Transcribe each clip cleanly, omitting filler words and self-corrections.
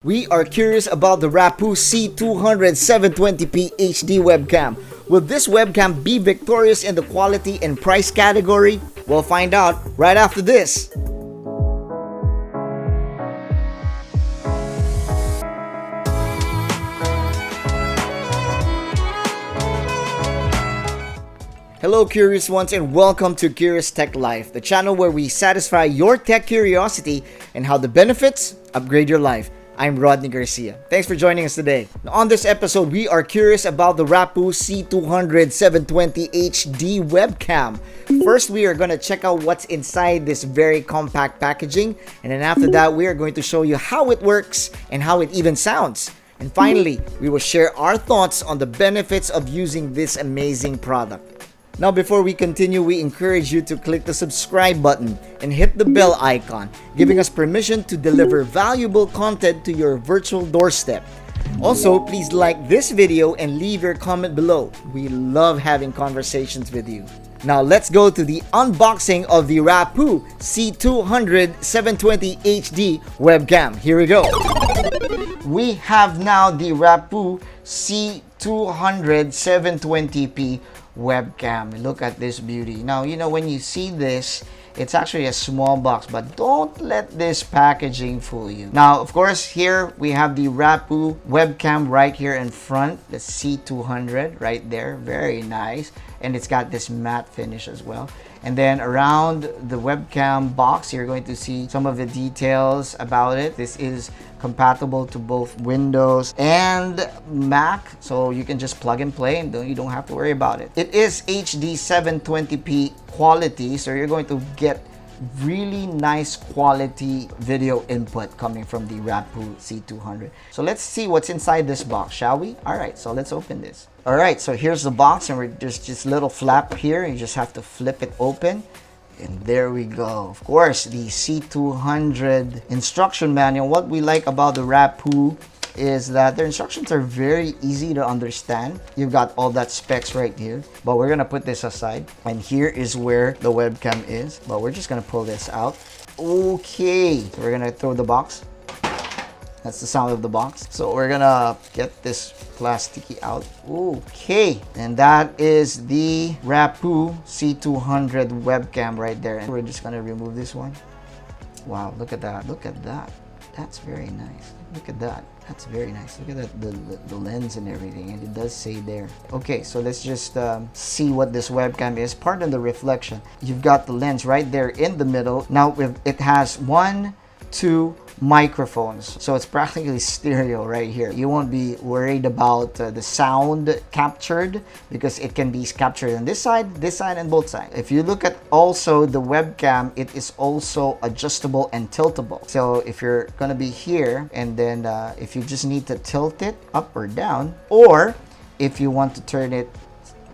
We are curious about the Rapoo C200 720p HD webcam. Will this webcam be victorious in the quality and price category? We'll find out right after this. Hello curious ones, and welcome to Curious Tech Life, the channel where we satisfy your tech curiosity and how the benefits upgrade your life. I'm Rodney Garcia. Thanks for joining us today. Now, on this episode, we are curious about the Rapoo C200 720 HD webcam. First, we are going to check out what's inside this very compact packaging, and then after that, we are going to show you how it works and how it even sounds. And finally, we will share our thoughts on the benefits of using this amazing product. Now, before we continue, we encourage you to click the subscribe button and hit the bell icon, giving us permission to deliver valuable content to your virtual doorstep. Also, please like this video and leave your comment below. We love having conversations with you. Now, let's go to the unboxing of the Rapoo C200 720 HD webcam. Here we go. We have now the Rapoo C200 720p webcam. Look at this beauty. Now, you know, when you see this, it's actually a small box, but don't let this packaging fool you. Now, of course, here we have the Rapoo webcam right here in front, the C200 right there. Very nice. And it's got this matte finish as well. And then around the webcam box, you're going to see some of the details about it. This is compatible to both Windows and Mac, so you can just plug and play and you don't have to worry about it. It is HD 720p quality, so you're going to get really nice quality video input coming from the Rapoo C200. So let's see what's inside this box, shall we? All right, so let's open this. All right, so here's the box, and there's this little flap here. You just have to flip it open. And there we go. Of course, the C200 instruction manual. What we like about the Rapoo is that their instructions are very easy to understand. You've got all that specs right here, but we're gonna put this aside. And here is where the webcam is, but we're just gonna pull this out. Okay, so we're gonna throw the box. That's the sound of the box. So we're gonna get this plasticky out. Okay, and that is the Rapoo C200 webcam right there. And we're just gonna remove this one. Wow, look at that. Look at that. That's very nice. Look at that. That's very nice. Look at that, the lens and everything, and it does say there. Okay, so let's just see what this webcam is. Pardon the reflection. You've got the lens right there in the middle. Now it has 1, 2 microphones, so it's practically stereo right here. You won't be worried about the sound captured, because it can be captured on this side, and both sides. If you look at also the webcam, it is also adjustable and tiltable. So if you're gonna be here, and then if you just need to tilt it up or down, or if you want to turn it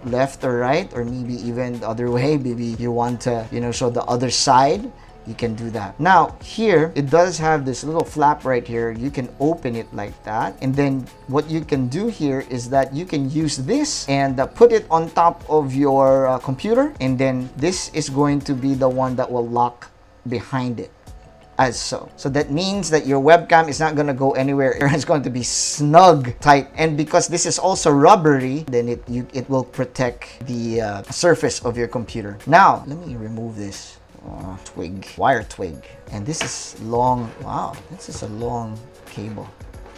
left or right, or maybe even the other way, maybe you want to, you know, show the other side, you can do that. Now here it does have this little flap right here. You can open it like that, and then what you can do here is that you can use this and put it on top of your computer, and then this is going to be the one that will lock behind it, as so. So that means that your webcam is not going to go anywhere. It's going to be snug tight, and because this is also rubbery, then it will protect the surface of your computer. Now let me remove this wire twig, and this is long. Wow, this is a long cable.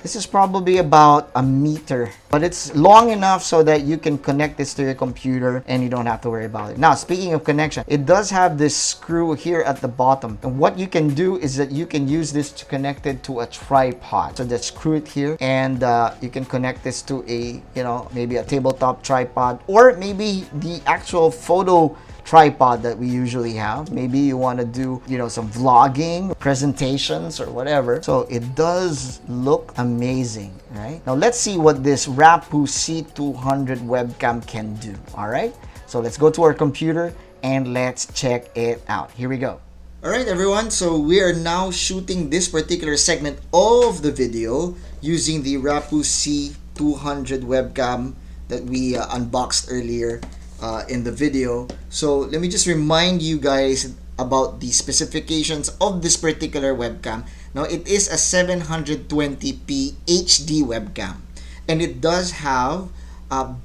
This is probably about a meter, but it's long enough so that you can connect this to your computer and you don't have to worry about it. Now, speaking of connection, it does have this screw here at the bottom, and what you can do is that you can use this to connect it to a tripod. So just screw it here, and you can connect this to a, you know, maybe a tabletop tripod, or maybe the actual photo tripod that we usually have. Maybe you want to do, you know, some vlogging, presentations, or whatever. So it does look amazing, right? Now let's see what this Rapoo C200 webcam can do. All right, so let's go to our computer and let's check it out. Here we go. All right, everyone, so we are now shooting this particular segment of the video using the Rapoo C200 webcam that we unboxed earlier in the video. So let me just remind you guys about the specifications of this particular webcam. Now, it is a 720p HD webcam, and it does have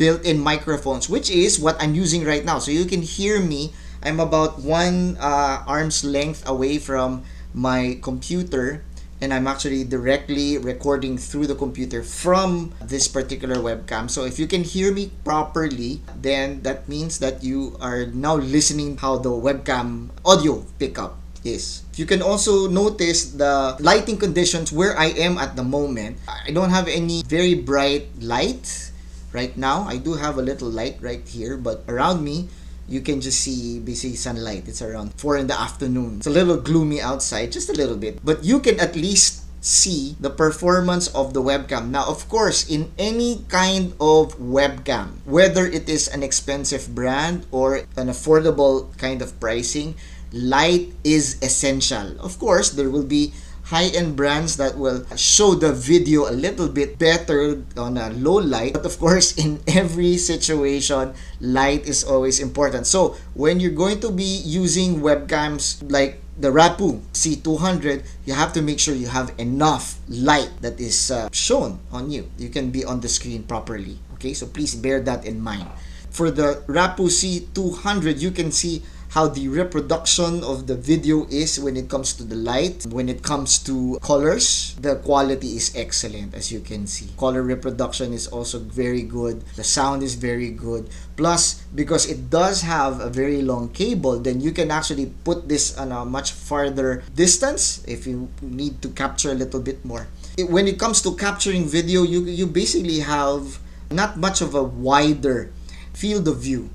built-in microphones, which is what I'm using right now. So you can hear me. I'm about one arm's length away from my computer, and I'm actually directly recording through the computer from this particular webcam. So if you can hear me properly, then that means that you are now listening how the webcam audio pickup is. You can also notice the lighting conditions where I am at the moment. I don't have any very bright light right now. I do have a little light right here, but around me, you can just see busy sunlight. It's around 4 in the afternoon. It's a little gloomy outside, just a little bit. But you can at least see the performance of the webcam. Now, of course, in any kind of webcam, whether it is an expensive brand or an affordable kind of pricing, light is essential. Of course, there will be high-end brands that will show the video a little bit better on a low light, but of course in every situation light is always important. So when you're going to be using webcams like the Rapoo C200, you have to make sure you have enough light that is shown on you. You can be on the screen properly. Okay, so please bear that in mind. For the Rapoo C200, you can see how the reproduction of the video is when it comes to the light. When it comes to colors, the quality is excellent, as you can see. Color reproduction is also very good. The sound is very good. Plus, because it does have a very long cable, then you can actually put this on a much farther distance if you need to capture a little bit more. When it comes to capturing video, you basically have not much of a wider field of view.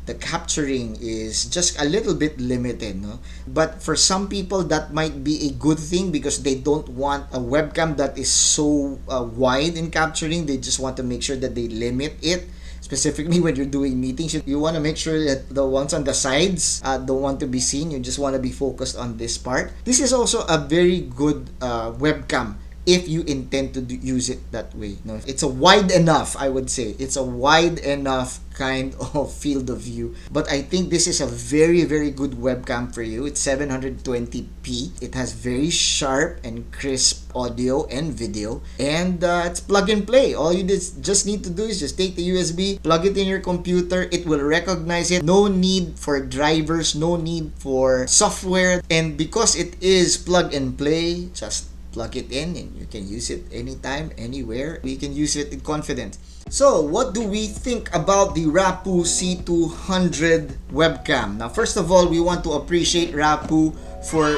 The capturing is just a little bit limited, no? But for some people, that might be a good thing because they don't want a webcam that is so wide in capturing. They just want to make sure that they limit it. Specifically when you're doing meetings, you want to make sure that the ones on the sides don't want to be seen. You just want to be focused on this part. This is also a very good webcam if you intend to use it that way. No, it's a wide enough, I would say. It's a wide enough kind of field of view. But I think this is a very, very good webcam for you. It's 720p. It has very sharp and crisp audio and video. And it's plug and play. All you just need to do is just take the USB, plug it in your computer. It will recognize it. No need for drivers, no need for software. And because it is plug and play, just plug it in and you can use it anytime, anywhere. We can use it in confidence. So, what do we think about the Rapoo C200 webcam? Now, first of all, we want to appreciate Rapoo for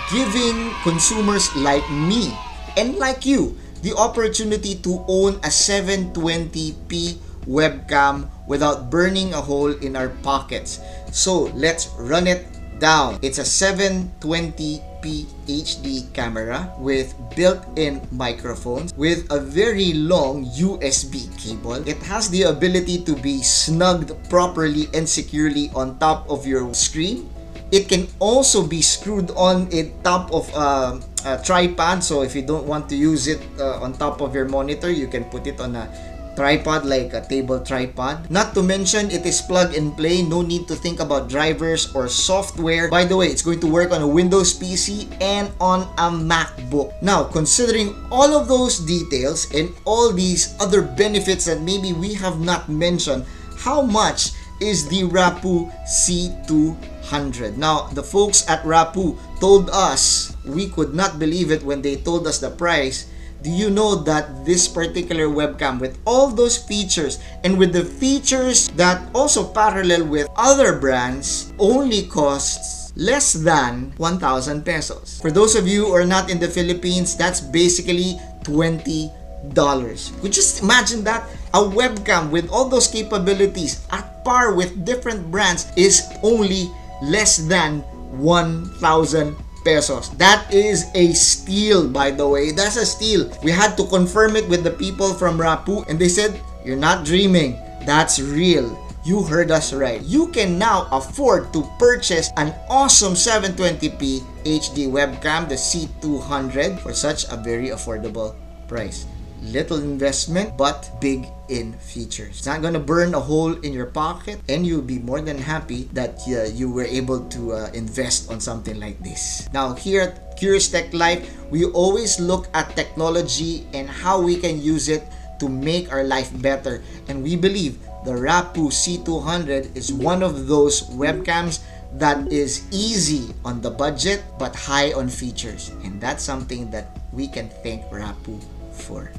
giving consumers like me and like you the opportunity to own a 720p webcam without burning a hole in our pockets. So, let's run it down. It's a 720p HD camera with built-in microphones with a very long USB cable. It has the ability to be snugged properly and securely on top of your screen. It can also be screwed on top of a tripod, so if you don't want to use it on top of your monitor, you can put it on a tripod, like a table tripod. Not to mention, it is plug and play. No need to think about drivers or software. By the way, it's going to work on a Windows PC and on a MacBook. Now, considering all of those details and all these other benefits that maybe we have not mentioned, how much is the Rapoo C200? Now, the folks at Rapoo told us, we could not believe it when they told us the price. Do you know that this particular webcam, with all those features and with the features that also parallel with other brands, only costs less than 1,000 pesos? For those of you who are not in the Philippines, that's basically $20. Could you just imagine that? A webcam with all those capabilities at par with different brands is only less than 1,000 pesos. That is a steal, by the way. That's a steal. We had to confirm it with the people from Rapoo, and they said, you're not dreaming. That's real. You heard us right. You can now afford to purchase an awesome 720p HD webcam, the C200, for such a very affordable price. little investment, but big in features. It's not gonna burn a hole in your pocket, and you'll be more than happy that you were able to invest on something like this. Now, here at Curious Tech Life, we always look at technology and how we can use it to make our life better. And we believe the Rapoo C200 is one of those webcams that is easy on the budget but high on features. And that's something that we can thank Rapoo for.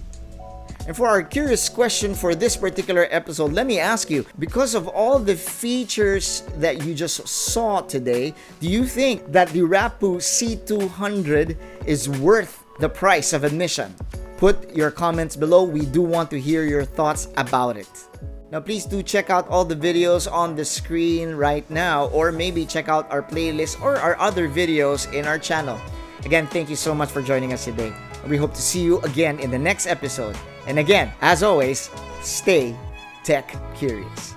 And for our curious question for this particular episode, let me ask you, because of all the features that you just saw today, do you think that the Rapoo C200 is worth the price of admission? Put your comments below. We do want to hear your thoughts about it. Now, please do check out all the videos on the screen right now, or maybe check out our playlist or our other videos in our channel. Again, thank you so much for joining us today. We hope to see you again in the next episode. And again, as always, stay tech curious.